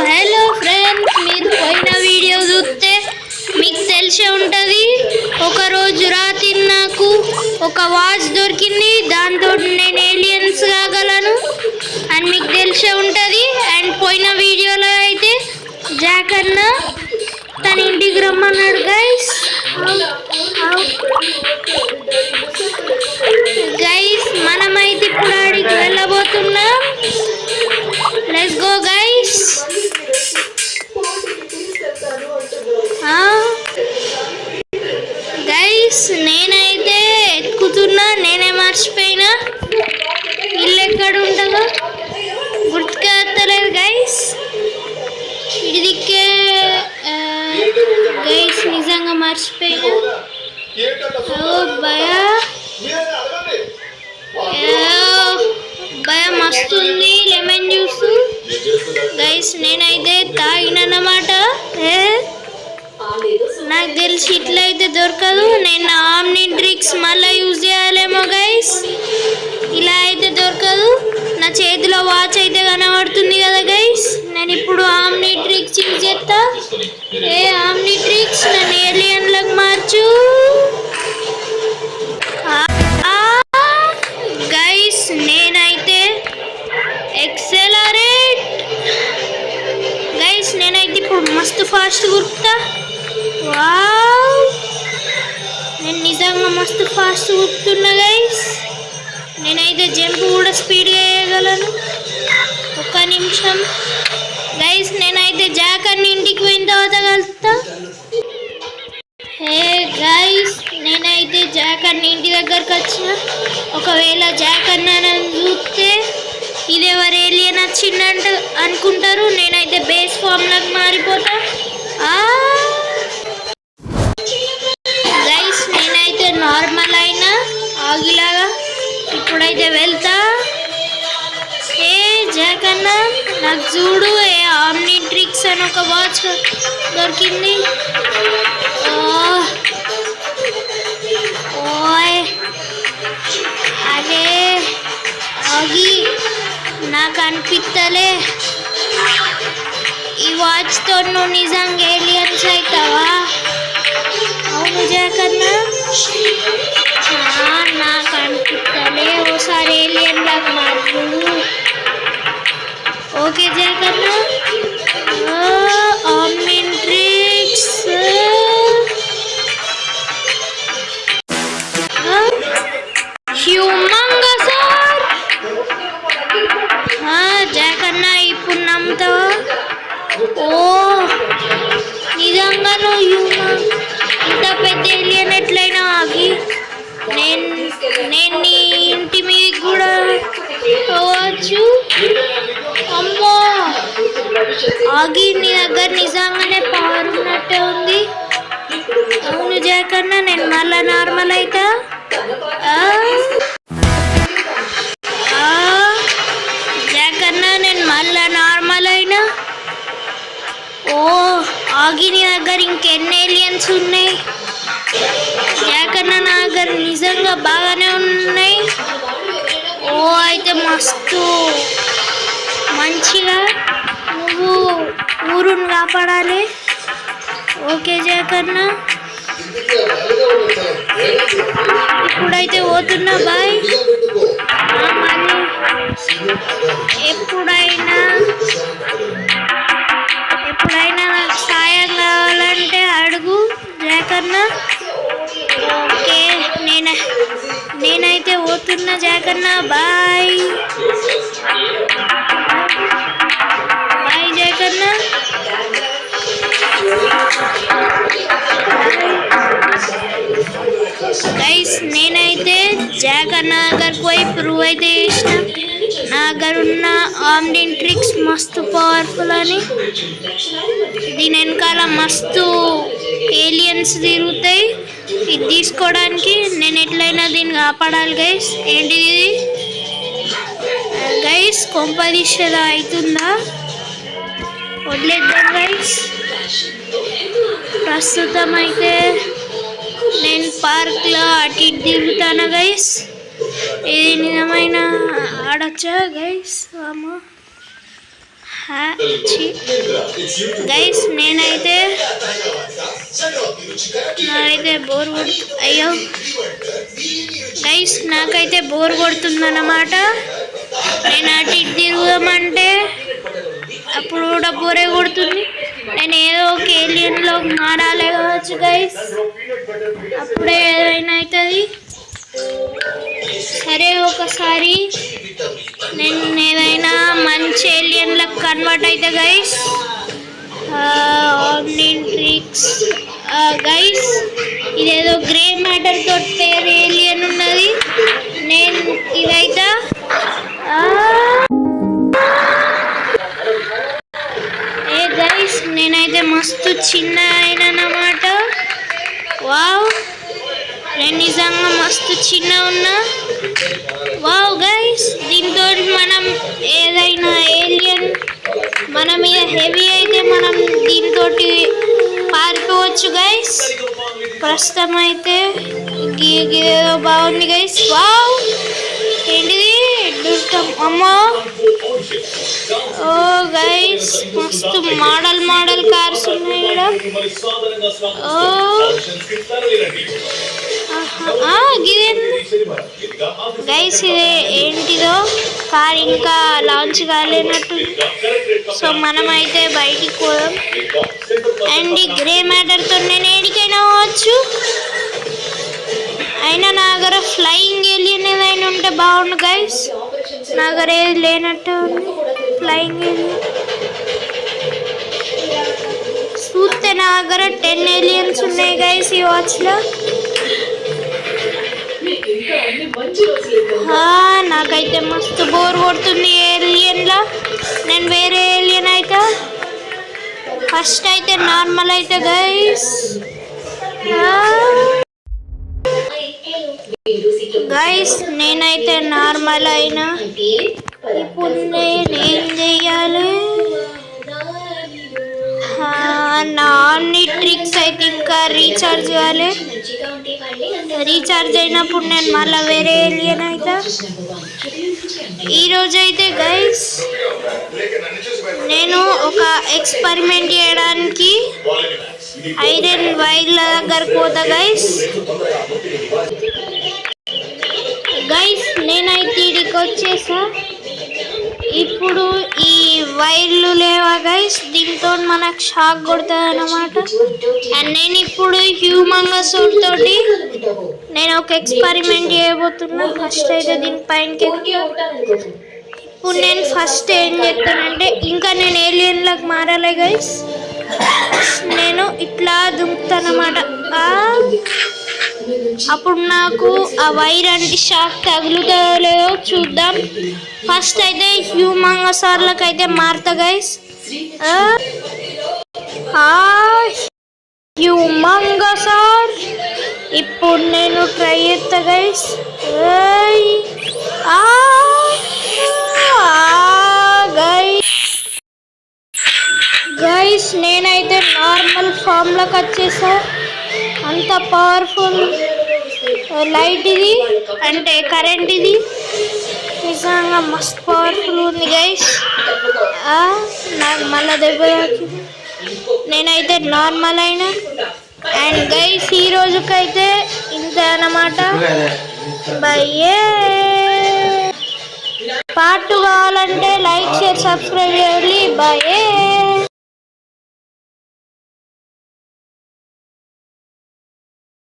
Hello friends, మీరు పోయిన video చూస్తే మీకు తెలిసే ఉంటుంది. ఒకరోజు రాత్రి నాకు ఒక వాచ్ దొరికింది, దాంతో నేను ఏలియన్స్ కాగలను అని మీకు తెలిసే ఉంటుంది. అండ్ పోయిన వీడియోలో అయితే జాక్ అన్న తన ఇంటికి రమ్మన్నాడు గైస్. మనమైతే ఇప్పుడు ఆడికి వెళ్ళబోతున్నాం. Let's go guys. గైస్ నేనైతే ఎత్తుకుతున్నా, నేనే మర్చిపోయినా ఇల్లు ఎక్కడ ఉంటుందో గుర్తుకెత్తలేదు గైస్. ఇదికే గైస్ నిజంగా మర్చిపోయినా. భయం మస్తుంది. లెమన్ జ్యూస్ గైస్ నేనైతే తాగినన్నమాట. నాకు తెలిసి ఇట్లయితే దొరకదు. నేను ఆమ్నిట్రిక్స్ మళ్ళీ యూజ్ చేయాలేమో గైస్. ఇలా అయితే దొరకదు. నా చేతిలో వాచ్ అయితే కనబడుతుంది కదా గైస్. నేను ఇప్పుడు ఆమ్నిట్రిక్స్ యూజ్ చేస్తా. ఆమ్నిట్రిక్స్ నన్ను ఏలియన్లకు మార్చు గైస్. నేనైతే ఎక్సెలరేట్ గైస్. నేనైతే ఇప్పుడు మస్తు ఫాస్ట్ గుర్తా. వావ్, నేను నిజంగా మస్తు ఫాస్ట్ గుర్తున్నా గైస్. నేనైతే జంప్ కూడా స్పీడ్గా వేయగలను. ఒక్క నిమిషం గైస్. నేనైతే జాక్ అన్న ఇంటికి పోయిన తర్వాత కలుస్తా. హే గైస్, నేనైతే జాక్ అన్న ఇంటి దగ్గరకు వచ్చిన. ఒకవేళ జాక్ అన్న నన్ను చూస్తే ఇదేవరు ఏలియన్ వచ్చిందంట అనుకుంటారు. నేనైతే బేస్ ఫామ్లకు మారిపోతా. గైస్ నేనైతే నార్మల్ అయినా ఆగిలాగా ఇప్పుడైతే వెళ్తా. జాక్ అన్న నాకు చూడు, ఆమ్నిట్రిక్స్ అని ఒక వాచ్ దొరికింది. ఓయ్ అదే ఆగి, నాకు అనిపిస్తలే ఈ వాచ్తో నువ్వు నిజంగా ఏలియన్స్ అవుతావా? అవును జాక్ అన్న, నాకు అనిపిస్తలే. ఓసారి ఏలియన్ లాగా మాట్లాడు. ఓకే జాక్ అన్న. ఆమ్నిట్రిక్స్ హ్యూమంగస్. జాక్ అన్న ఇప్పుడు నమ్ముతావా? నిజంగా నువ్వు ఇంత పెద్ద ఏలియన్ ఎట్లయినా ఆగి, నేను నీ ఇంటి మీద కూడా పోవచ్చు. అమ్మో ఆగి, నీ దగ్గర నిజంగానే పవర్ ఉన్నట్టే ఉంది. అవును జాక్ అన్న, నేను మళ్ళా నార్మల్ అవుతా. జాక్ అన్న నేను మళ్ళా నార్మల్ అయినా. ఆగి, నీ దగ్గర ఇంకెన్ని ఏలియన్స్ ఉన్నాయి? జాక్ అన్న నా దగ్గర నిజంగా బాగానే ఉన్నాయి. అయితే మస్తు మంచిగా నువ్వు ఊరుని కాపాడాలి. ఓకే జాక్ అన్న, ఇప్పుడైతే పోతున్నా. బాయ్. మళ్ళీ ఎప్పుడైనా నాకు సాయం కావాలంటే అడుగు జాక్ అన్న. ఓకే నేనైతే పోతున్నా జాక్ అన్న. బాయ్ బాయ్ జాక్ అన్న. గైస్ నేనైతే జాక్ అన్న దగ్గరకు పోయి ప్రూవ్ అయితే చేసిన నా దగ్గర ఉన్న ఆమ్నిట్రిక్స్ మస్తు పవర్ఫుల్ అని. దీని వెనకాల మస్తు ఏలియన్స్ తిరుగుతాయి. ఇది తీసుకోవడానికి నేను ఎట్లయినా దీన్ని కాపాడాలి గైస్. ఏంటిది గైస్? కొంపదీసేదా అవుతుందా? వదిలేద్దాం గైస్. ప్రస్తుతం అయితే నేను పార్క్లో అటు ఇటు తిరుగుతాను గైస్. ఇది నిజమైన ఆడొచ్చా గైస్? అమ్మో. గైస్ నేనైతే బోర్ అయ్యో గైస్ నాకైతే బోర్ కొడుతుందన్నమాట. నేను అటు ఇటు తిరుగుదామంటే అప్పుడు కూడా బోరే కొడుతుంది. నేను ఏదో ఒక ఏలియన్లో మారాలి కావచ్చు గైస్, అప్పుడే ఏదైనా అవుతుంది. సరే ఒకసారి నేను ఏదైనా మంచి ఏలియన్లకు కన్వర్ట్ అయితే గైస్. ఆమ్నిట్రిక్స్ గైస్, ఇదేదో గ్రే మ్యాటర్ తోటి పేరు ఏలియన్ ఉన్నది. నేను ఇదైతే గైస్ నేనైతే మస్తు చిన్న అయినమాట. వావ్, నేను నిజంగా మస్తు చిన్న ఉన్నా. వావ్ గైస్, దీంతో మనం ఏదైనా ఏలియన్ మన మీద హెవీ అయితే మనం దీంతో పారిపోవచ్చు గైస్. ప్రస్తుతం అయితే ఏదో బాగుంది గైస్. వావ్, ఏంటిది అమ్మో. ఓ గైస్, మస్తు మోడల్ కార్స్ ఉన్నాయి ఇక్కడ. ఓ గైస్, ఇది ఏంటిదో కార్ ఇంకా లాంచ్ కాలేనట్టు. సో మనమైతే బయటికి పోదాం. అండ్ ఈ గ్రే మ్యాటర్తో నేను ఏడికైనా పోవచ్చు. అయినా నా దగ్గర ఫ్లయింగ్ ఏలియన్ ఏదైనా ఉంటే బాగుండు గైస్. నా దగ్గర ఏది లేనట్టు ఉంది ఫ్లయింగ్ ఏలియన్. చూస్తే నా దగ్గర 10 ఏలియన్స్ ఉన్నాయి గైస్ ఈ వాచ్లో. నాకైతే మస్తు బోర్ కొడుతుంది ఏలియన్లో. నేను వేరే ఏలియన్ అయితే ఫస్ట్ అయితే నార్మల్ అయితే గైస్. గైస్ నేనైతే నార్మల్ అయినా. ఇప్పుడు నేనేం చెయ్యాలి? నా ఆమ్నిట్రిక్స్ అయితే ఇంకా రీఛార్జ్ కావాలి. రీఛార్జ్ అయినప్పుడు నేను మళ్ళీ వేరే ఏలియన్ అయితే. ఈరోజు అయితే గైస్ నేను ఒక ఎక్స్పెరిమెంట్ చేయడానికి ఐరన్ వైర్ల దగ్గరకు పోతా గైస్. నేనైతే ఇడికి వచ్చేసా. ఇప్పుడు ఈ వైర్లు లేవా గైస్, దీంతో మనకు షాక్ కొడుతుంది అన్నమాట. అండ్ నేను ఇప్పుడు హ్యూమంగస్ తోటి నేను ఒక ఎక్స్పెరిమెంట్ చేయబోతున్నా. ఫస్ట్ అయితే దీని పైనకి ఇప్పుడు నేను ఫస్ట్ ఏం చేస్తానంటే, ఇంకా నేను ఏలియన్లకు మారాలి గైస్. నేను ఇట్లా దుంకుతానమాట. అప్పుడు నాకు ఆ వైర్ అంటే షాక్ తగులుతుందో లేదో చూద్దాం. ఫస్ట్ అయితే హ్యూమంగసార్లకు అయితే మారుతా గైస్. హ్యూమంగసార్ ఇప్పుడు నేను ట్రై చేస్తా గైస్. గైస్ నేనైతే నార్మల్ ఫామ్లోకి వచ్చేసా. అంత పవర్ఫుల్ లైట్ ఇది, అంటే కరెంట్ ఇది. నిజంగా మస్తు పవర్ఫుల్ ఉంది గైస్. నాకు మళ్ళీ దెబ్బ తాకింది. నేనైతే నార్మల్ అయినా. అండ్ గైస్ ఈ రోజుకైతే ఇంత అన్నమాట. బయ్యే. పార్ట్ 2 కావాలంటే లైక్ షేర్ సబ్స్క్రైబ్ చేయాలి. బయ్యే.